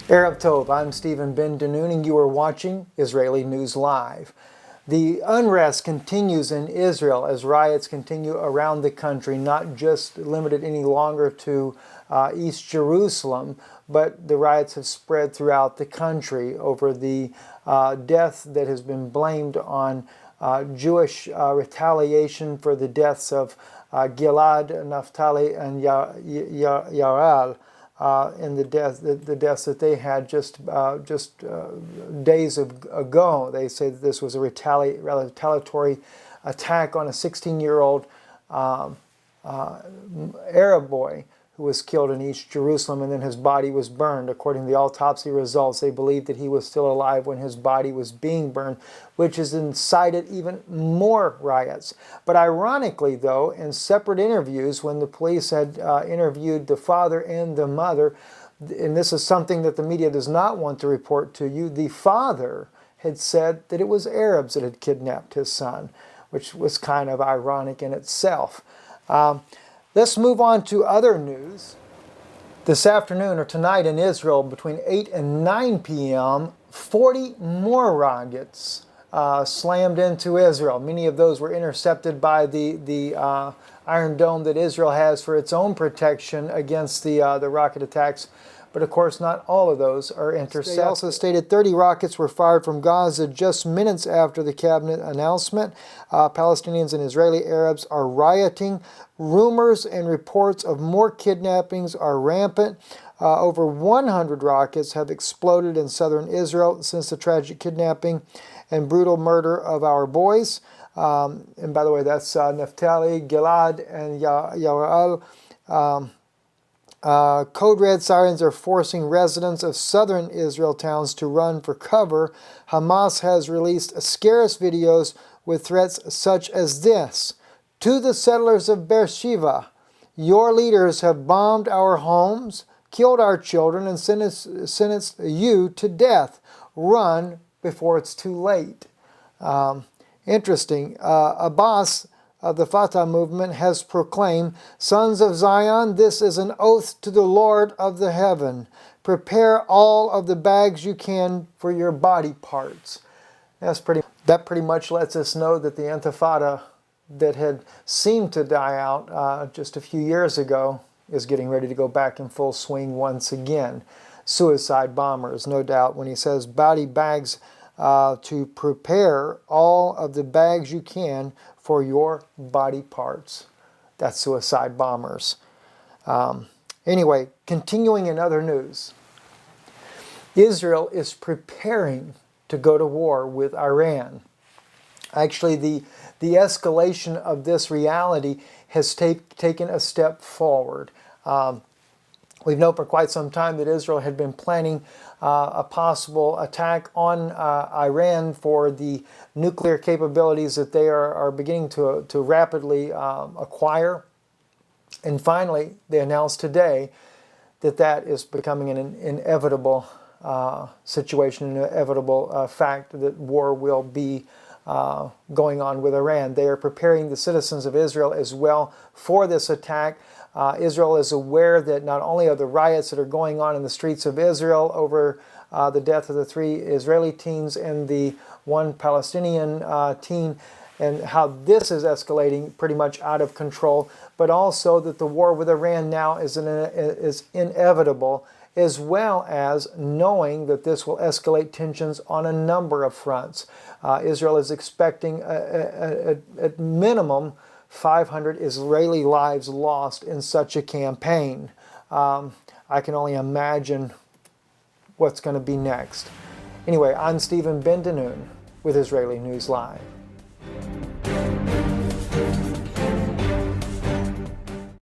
Erev Tov, I'm Stephen Ben-DeNoon and you are watching Israeli News Live. The unrest continues in Israel as riots continue around the country, not just limited any longer to East Jerusalem, but the riots have spread throughout the country over the death that has been blamed on Jewish retaliation for the deaths of Gilad, Naphtali, and Yaral. In the deaths that they had just days ago. They say that this was a retaliatory attack on a 16-year-old Arab boy who was killed in East Jerusalem, and then his body was burned. According to the autopsy results, they believe that he was still alive when his body was being burned, which has incited even more riots. But ironically, though, in separate interviews, when the police had interviewed the father and the mother, and this is something that the media does not want to report to you, the father had said that it was Arabs that had kidnapped his son, which was kind of ironic in itself. Let's move on to other news. This afternoon or tonight in Israel, between 8 and 9 p.m., 40 more rockets slammed into Israel. Many of those were intercepted by the Iron Dome that Israel has for its own protection against the rocket attacks. But of course, not all of those are intercepted. They also stated 30 rockets were fired from Gaza just minutes after the cabinet announcement. Palestinians and Israeli Arabs are rioting. Rumors and reports of more kidnappings are rampant. Over 100 rockets have exploded in southern Israel since the tragic kidnapping and brutal murder of our boys. And by the way, that's Naphtali, Gilad, and Yaral. Code red sirens are forcing residents of southern Israel towns to run for cover. Hamas has released scarce videos with threats such as this. To the settlers of Beersheba, your leaders have bombed our homes, killed our children, and sentenced you to death. Run before it's too late. Interesting. Abbas of the Fatah movement has proclaimed, Sons of Zion, this is an oath to the Lord of the heaven. Prepare all of the bags you can for your body parts. That pretty much lets us know that the Intifada that had seemed to die out just a few years ago is getting ready to go back in full swing once again. Suicide bombers, no doubt, when he says body bags, to prepare all of the bags you can for your body parts. That's suicide bombers. Anyway, continuing in other news, Israel is preparing to go to war with Iran. Actually, the escalation of this reality has taken a step forward. We've known for quite some time that Israel had been planning a possible attack on Iran for the nuclear capabilities that they are beginning to rapidly acquire. And finally, they announced today that that is becoming an inevitable situation, an inevitable fact that war will be going on with Iran. They are preparing the citizens of Israel as well for this attack. Israel is aware that not only are the riots that are going on in the streets of Israel over the death of the 3 Israeli teens and the 1 Palestinian teen, and how this is escalating pretty much out of control, but also that the war with Iran now is inevitable, as well as knowing that this will escalate tensions on a number of fronts. Israel is expecting at minimum 500 Israeli lives lost in such a campaign. I can only imagine what's going to be next. Anyway, I'm Stephen Ben-DeNoon with Israeli News Live.